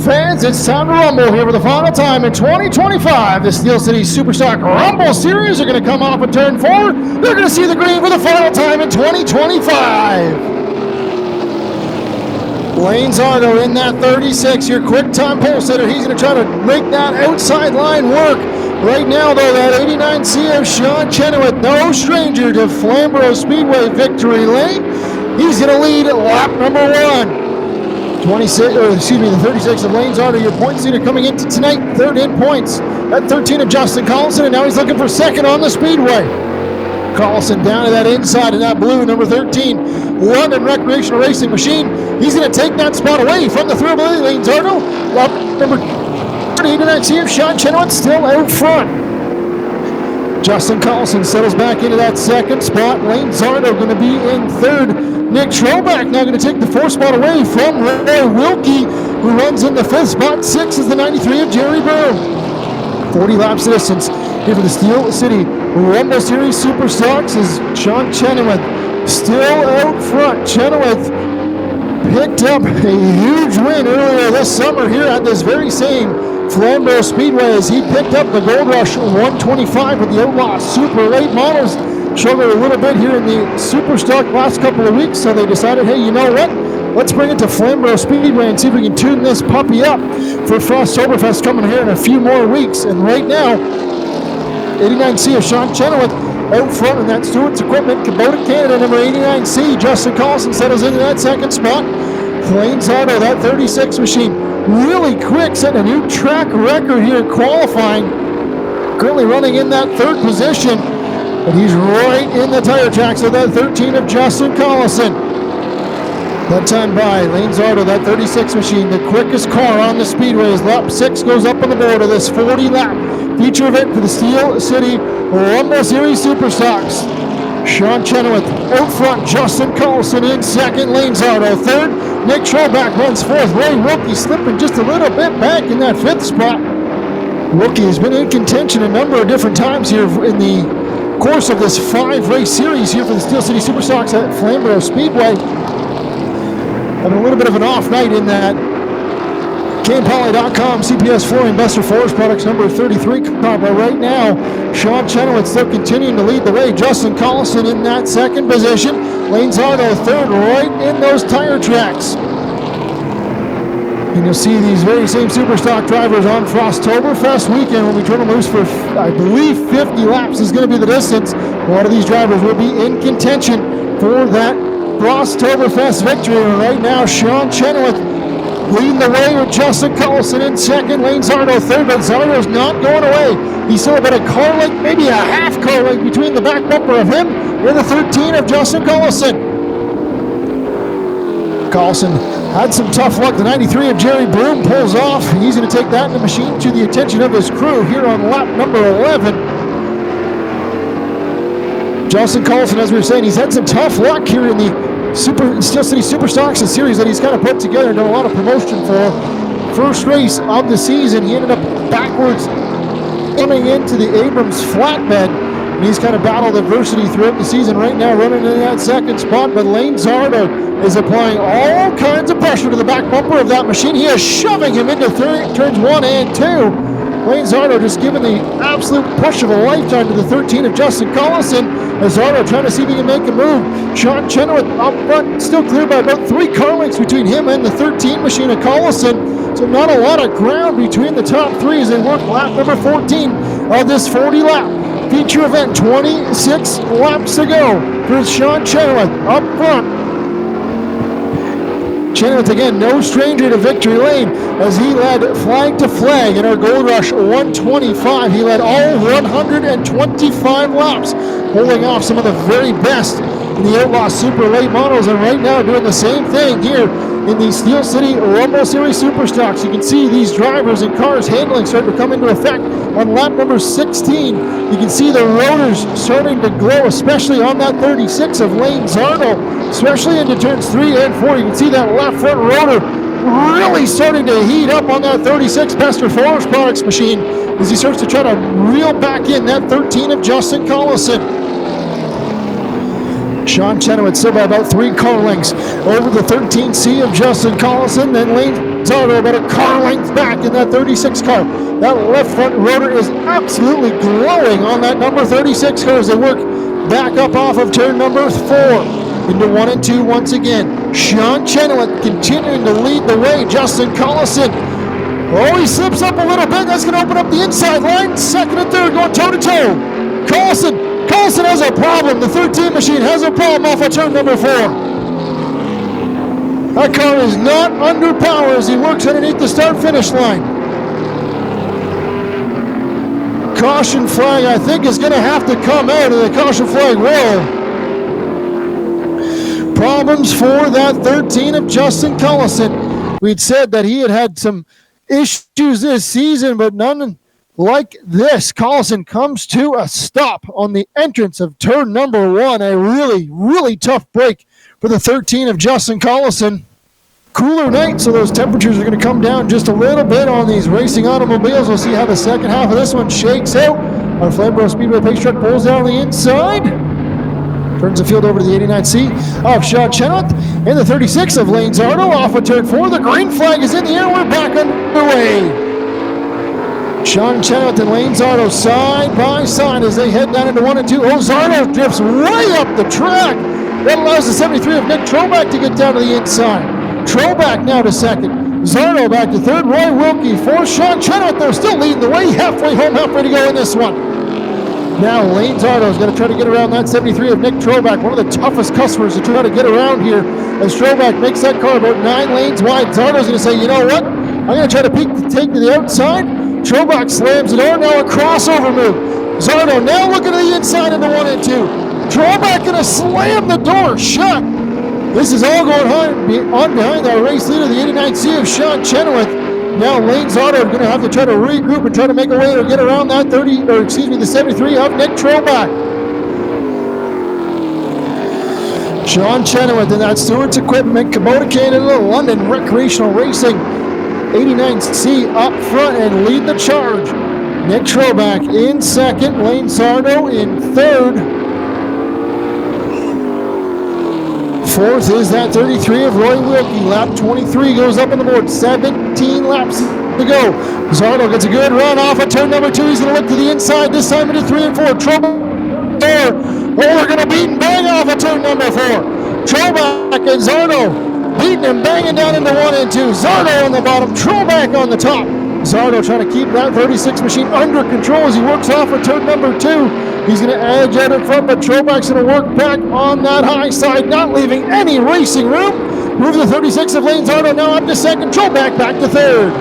Fans, it's time to rumble here for the final time in 2025. The Steel City Superstock Rumble Series are going to come off at turn 4. They're going to see the green for the final time in 2025. Lane Zardo in that 36, your quick time pole sitter. He's going to try to make that outside line work. Right now, though, that 89C of Shawn Chenoweth, no stranger to Flamboro Speedway victory lane. He's going to lead lap number 1. The 36 of Lane Zardo, your point leader coming into tonight, third in points. At 13 of Justin Collison, and now he's looking for second on the speedway. Collison down to that inside of that blue, number 13, London Recreational Racing Machine. He's going to take that spot away from the third Lane Zardo. Number 89C of Shawn Chenoweth still out front. Justin Collison settles back into that second spot. Lane Zardo going to be in third. Nick Troback now going to take the fourth spot away from Roy Wilkie, who runs in the fifth spot. 6 is the 93 of Jerry Broom. 40 laps distance here for the Steel City Rumble Series Superstocks is Shawn Chenoweth still out front. Chenoweth picked up a huge win earlier this summer here at this very same Flamboro Speedway as he picked up the Gold Rush 125 with the Outlaw Super Late Models. Struggled a little bit here in the Superstock last couple of weeks, so they decided, hey, you know what? Let's bring it to Flamboro Speedway and see if we can tune this puppy up for Frosttoberfest coming here in a few more weeks. And right now, 89C of Shawn Chenoweth out front in that Stewart's Equipment, Kubota Canada, number 89C. Justin Collison settles into that second spot. Lane Zardo, that 36 machine, really quick, setting a new track record here qualifying. Currently running in that third position. But he's right in the tire tracks of that 13 of Justin Collison. That time by Lane Zardo, that 36 machine, the quickest car on the speedway as lap 6 goes up on the board of this 40-lap feature event for the Steel City Rumble Series Superstocks. Shawn Chenoweth out front, Justin Collison in second, Lane Zardo third, Nick Troback runs fourth, Roy Wilkie slipping just a little bit back in that fifth spot. Wilkie has been in contention a number of different times here in the course of this 5-race series here for the Steel City Superstocks at Flamboro Speedway. Having a little bit of an off night in that CanePoly.com CPS Flooring Buster Forest Products number 33 car, but right now Shawn Chenoweth still continuing to lead the way. Justin Collison in that second position. Lane Zardo third, right in those tire tracks. And you'll see these very same Superstock drivers on Frosttoberfest weekend when we turn them loose for, I believe, 50 laps is going to be the distance. A lot of these drivers will be in contention for that Frosttoberfest victory. And right now, Shawn Chenoweth leading the way with Justin Collison in second, Lane Zardo third, but Zardo's not going away. He's still about a car length, maybe a half car length between the back bumper of him and the 13 of Justin Collison. Collison had some tough luck. The 93 of Jerry Broom pulls off. He's going to take that in the machine to the attention of his crew here on lap number 11. Justin Collison, as we were saying, he's had some tough luck here in the Steel City Superstocks, a series that he's kind of put together and done a lot of promotion for. First race of the season, he ended up backwards coming into the Abrams flatbed. And he's kind of battled adversity throughout the season. Right now running in that second spot, but Lane Zardo is applying all kinds of pressure to the back bumper of that machine. He is shoving him into turns 1 and 2. Lane Zardo just giving the absolute push of a lifetime to the 13 of Justin Collison. As Zardo trying to see if he can make a move. Shawn Chenoweth up front, still clear by about 3 car lengths between him and the 13 machine of Collison. So not a lot of ground between the top 3 as they work lap number 14 of this 40-lap feature event. 26 laps to go for Shawn Chenoweth up front. Chenoweth again, no stranger to victory lane as he led flag to flag in our Gold Rush 125. He led all 125 laps, holding off some of the very best in the Outlaw Super Late Models, and right now doing the same thing here in the Steel City Rumble Series Superstocks. You can see these drivers and cars handling starting to come into effect on lap number 16. You can see the rotors starting to glow, especially on that 36 of Lane Zardo, especially into turns 3 and 4. You can see that left front rotor really starting to heat up on that 36 Buster Forest Products machine as he starts to try to reel back in that 13 of Justin Collison. Shawn Chenoweth still by about 3 car lengths over the 13C of Justin Collison. Then Lane Zardo about a car length back in that 36 car. That left front rotor is absolutely glowing on that number 36 car as they work back up off of turn number 4. Into 1 and 2 once again. Shawn Chenoweth continuing to lead the way. Justin Collison. Oh, he slips up a little bit. That's going to open up the inside line. Second and third going toe-to-toe. Collison has a problem. The 13 machine has a problem off of turn number 4. That car is not under power as he works underneath the start-finish line. Caution flag, I think, is going to have to come out, and the caution flag will. Problems for that 13 of Justin Collison. We'd said that he had some issues this season, but none like this. Collison comes to a stop on the entrance of turn number 1. A really, really tough break for the 13 of Justin Collison. Cooler night, so those temperatures are going to come down just a little bit on these racing automobiles. We'll see how the second half of this one shakes out. Our Flamboro Speedway pace truck pulls down the inside. Turns the field over to the 89C of Shawn Chenoweth. And the 36 of Lane Zardo off of turn 4. The green flag is in the air. We're back underway. Shawn Chenoweth and Lane Zardo side by side as they head down into 1 and 2. Oh, Zardo drifts way up the track. That allows the 73 of Nick Troback to get down to the inside. Troback now to second. Zardo back to third. Roy Wilkie fourth. Shawn Chenoweth, they're still leading the way. Halfway home, halfway to go in this one. Now Lane Zardo is going to try to get around that 73 of Nick Troback, one of the toughest customers to try to get around here as Troback makes that car about 9 lanes wide. Zardo's going to say, you know what? I'm going to try to take to the outside. Troback slams the door. Now a crossover move. Zardo now looking to the inside into 1 and 2. Troback going to slam the door shut. This is all going on behind our race leader, the 89C of Shawn Chenoweth. Now Lane Zardo going to have to try to regroup and try to make a way to get around that the 73 of Nick Troback. Shawn Chenoweth in that Stewart's Equipment, Kubota Canada, London Recreational Racing, 89C up front and lead the charge. Nick Troback in second, Lane Zardo in third. Fourth is that 33 of Roy Wilkie. Lap 23 goes up on the board. 17 laps to go. Zardo gets a good run off of turn number 2. He's going to look to the inside. This time into 3 and 4. Troback there. Oh, we're going to beat and bang off of turn number 4. Troback and Zardo beating and banging down into 1 and 2. Zardo on the bottom. Troback on the top. Zardo trying to keep that 36 machine under control as he works off of turn number 2. He's going to edge out in front, but Troback's going to work back on that high side, not leaving any racing room. Move the 36 of Lane Zardo now up to second. Troback back to third.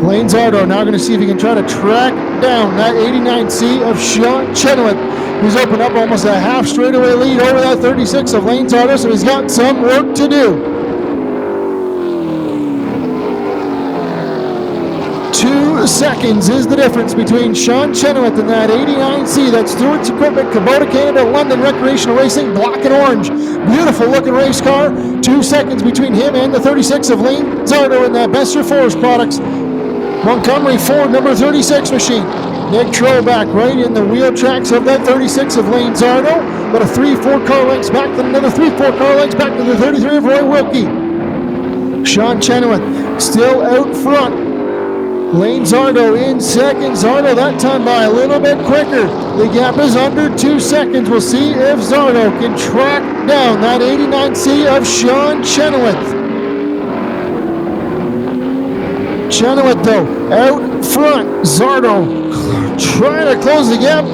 Lane Zardo now going to see if he can try to track down that 89C of Shawn Chenoweth, who's opened up almost a half straightaway lead over that 36 of Lane Zardo, so he's got some work to do. 2 seconds is the difference between Shawn Chenoweth and that 89C, that Stewart's Equipment, Kubota Canada, London Recreational Racing, black and orange. Beautiful looking race car. 2 seconds between him and the 36 of Lane Zardo in that Bester Forest Products Montgomery Ford number 36 machine. Nick Troback right in the wheel tracks of that 36 of Lane Zardo. But a 3-4 car lengths back, then another 3-4 car lengths back to the 33 of Roy Wilkie. Shawn Chenoweth still out front. Lane Zardo in second. Zardo that time by a little bit quicker. The gap is under 2 seconds. We'll see if Zardo can track down that 89C of Shawn Chenoweth. Chenoweth though out front. Zardo trying to close the gap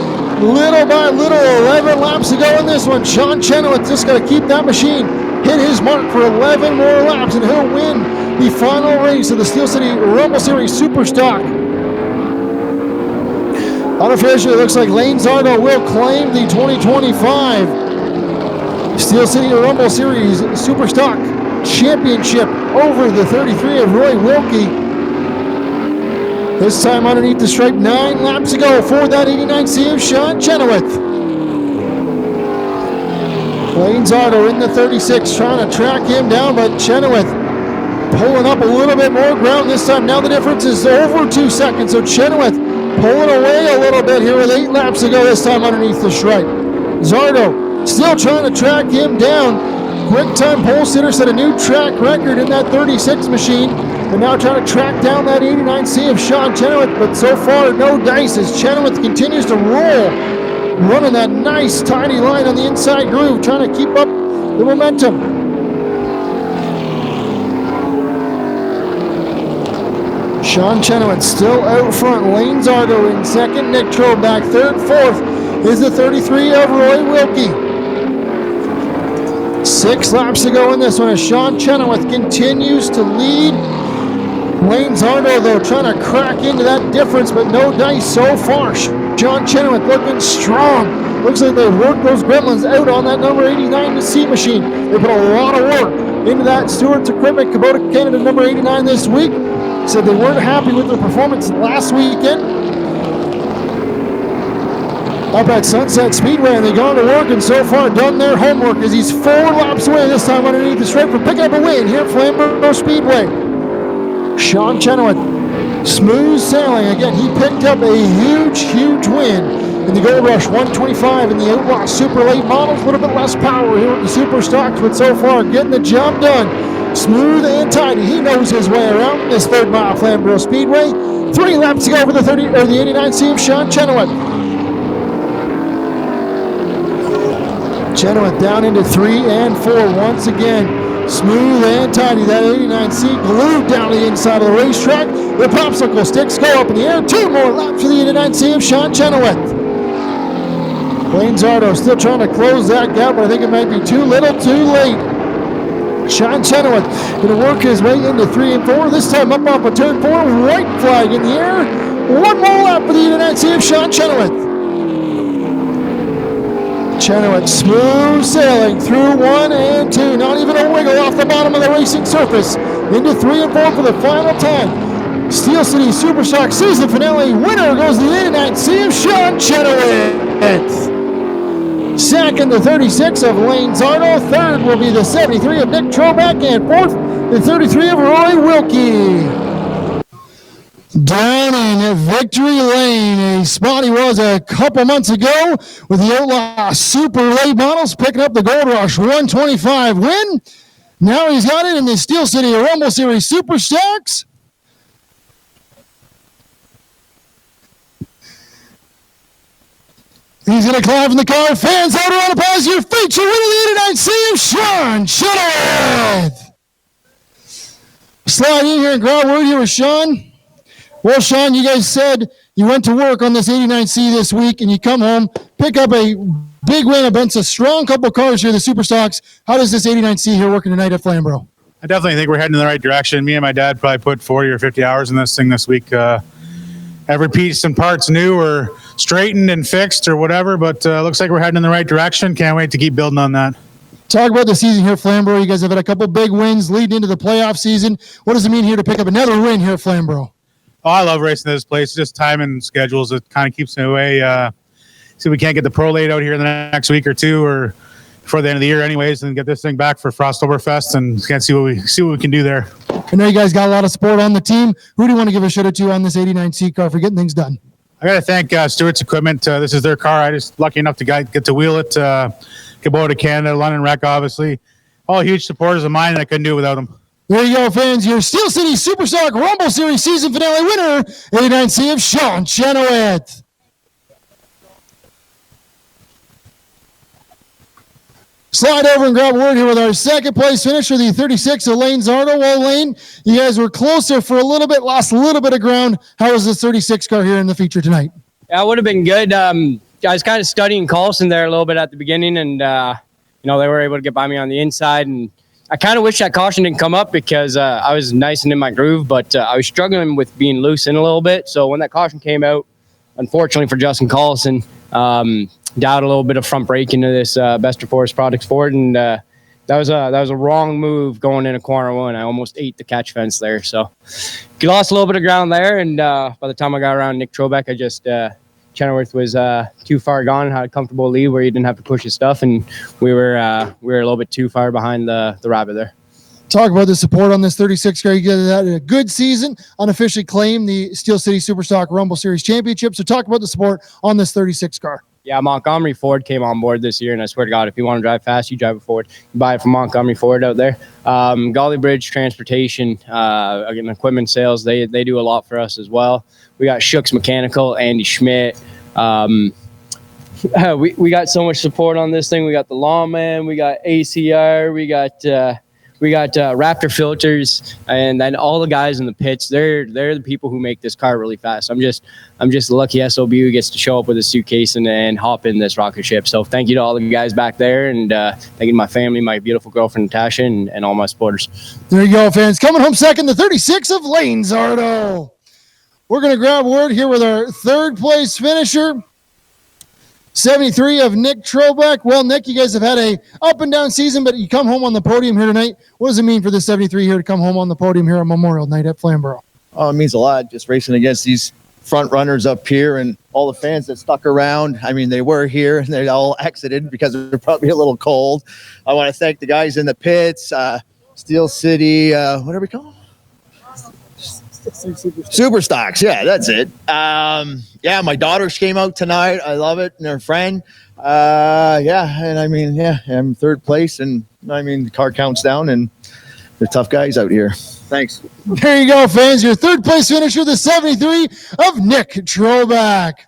little by little. 11 laps to go in this one. Shawn Chenoweth just got to keep that machine hit his mark for 11 more laps and he'll win the final race of the Steel City Rumble Series Super Stock. Unofficially, it looks like Lane Zardo will claim the 2025 Steel City Rumble Series Super Stock Championship over the 33 of Roy Wilkie. This time underneath the stripe, 9 laps to go for that 89C of Shawn Chenoweth. Lane Zardo in the 36 trying to track him down, but Chenoweth pulling up a little bit more ground this time. Now the difference is over 2 seconds, so Chenoweth pulling away a little bit here with 8 laps to go this time underneath the stripe. Zardo still trying to track him down. quick time pole sitter set a new track record in that 36 machine. They're now trying to track down that 89C of Shawn Chenoweth, but so far no dice as Chenoweth continues to roll, running that nice tidy line on the inside groove, trying to keep up the momentum. Shawn Chenoweth still out front. Lane Zardo in second. Nick Troback third. Fourth is the 33 of Roy Wilkie. 6 laps to go in this one as Shawn Chenoweth continues to lead. Lane Zardo, though, trying to crack into that difference, but no dice so far. Shawn Chenoweth looking strong. Looks like they worked those gremlins out on that number 89 C machine. They put a lot of work into that Stewart's Equipment Kubota Canada number 89 this week. Said they weren't happy with their performance last weekend up at Sunset Speedway, and they gone to work and so far done their homework as he's 4 laps away this time underneath the stripe for picking up a win here at Flamboro Speedway. Shawn Chenoweth, smooth sailing. Again, he picked up a huge win in the Gold Rush 125 in the Outlaw Super Late Models. A little bit less power here with the Super Stocks, but so far getting the job done. Smooth and tidy. He knows his way around this 3rd mile Flamboro Speedway. 3 laps to go for the 89C of Shawn Chenoweth. Chenoweth down into 3 and 4 once again. Smooth and tidy. That 89C glued down to the inside of the racetrack. The popsicle sticks go up in the air. 2 more laps for the 89C of Shawn Chenoweth. Lane Zardo still trying to close that gap, but I think it might be too little too late. Shawn Chenoweth going to work his way into 3 and 4. This time up off of turn 4. White flag in the air. 1 more lap for the 89C of Shawn Chenoweth. Chenoweth smooth sailing through 1 and 2. Not even a wiggle off the bottom of the racing surface. Into 3 and 4 for the final time. Steel City Superstock season finale winner goes the 89C of Shawn Chenoweth. Second, the 36 of Lane Zardo. Third will be the 73 of Nick Troback. And fourth, the 33 of Roy Wilkie. Down in Victory Lane, a spot he was a couple months ago with the Outlaw Super Late Models, picking up the Gold Rush 125 win. Now he's got it in the Steel City Rumble Series Super Stocks. He's going to climb from the car. Fans out around the pause. Your feature winner of the 89C of Shawn Chenoweth. Slide in here and grab word here with Shawn. Well, Shawn, you guys said you went to work on this 89C this week, and you come home, pick up a big win against a strong couple cars here, the Super Stocks. How does this 89C here working tonight at Flamboro? I definitely think we're heading in the right direction. Me and my dad probably put 40 or 50 hours in this thing this week. Every piece and part's new or straightened and fixed or whatever, but looks like we're heading in the right direction. Can't wait to keep building on that. Talk about the season here at Flamboro. You guys have had a couple big wins leading into the playoff season. What does it mean here to pick up another win here at Flamboro? Oh, I love racing this place. Just time and schedules. It kind of keeps me away. See, we can't get the pro late out here in the next week or two or before the end of the year anyways, and get this thing back for Frosttoberfest and can't see what we can do there. I know you guys got a lot of support on the team. Who do you want to give a shout out to on this 89C car for getting things done? I got to thank Stewart's Equipment. This is their car. I just lucky enough to get to wheel it. Kubota Canada, London Rec, obviously. All huge supporters of mine, and I couldn't do it without them. There you go, fans. Your Steel City Superstock Rumble Series season finale winner, 89C of Shawn Chenoweth. Slide over and grab a word here with our second place finisher, the 36 of Lane Zardo. Well, Lane, you guys were closer for a little bit, lost a little bit of ground. How was this 36 car here in the feature tonight? Yeah, it would have been good. I was kind of studying Carlson there a little bit at the beginning, and they were able to get by me on the inside. And I kind of wish that caution didn't come up because I was nice and in my groove, but I was struggling with being loose in a little bit. So when that caution came out, unfortunately for Justin Carlson, dialed a little bit of front brake into this Bester Forest Products Ford, and that was a wrong move going into corner 1. I almost ate the catch fence there, so lost a little bit of ground there. And by the time I got around Nick Troback, I just Chenoweth was too far gone and had a comfortable lead where he didn't have to push his stuff, and we were a little bit too far behind the rabbit there. Talk about the support on this 36 car. You had a good season, unofficially claimed the Steel City Superstock Rumble Series Championship. So talk about the support on this 36 car. Yeah, Montgomery Ford came on board this year, and I swear to God, if you want to drive fast, you drive a Ford. You buy it from Montgomery Ford out there. Golly Bridge Transportation, again, equipment sales, they do a lot for us as well. We got Shook's Mechanical, Andy Schmidt. We got so much support on this thing. We got the Lawman, we got ACR, we got Raptor Filters, and then all the guys in the pits. They're the people who make this car really fast. I'm just a lucky SOB who gets to show up with a suitcase and hop in this rocket ship. So thank you to all the guys back there, and thank you to my family, my beautiful girlfriend Natasha, and all my supporters. There you go, fans. Coming home second, the 36 of Lane Zardo. We're going to grab word here with our third place finisher. 73 of Nick Troback. Well, Nick, you guys have had a up and down season, but you come home on the podium here tonight. What does it mean for the 73 here to come home on the podium here on Memorial Night at Flamboro? Oh, it means a lot. Just racing against these front runners up here and all the fans that stuck around. I mean, they were here and they all exited because they're probably a little cold. I want to thank the guys in the pits, Steel City, what are we called? Super Stocks, yeah, that's it. Yeah, my daughters came out tonight. I love it, and their friend. And I mean, I'm third place, and I mean, the car counts down, and they're tough guys out here. Thanks. There you go, fans. Your third place finisher, the 73 of Nick Troback.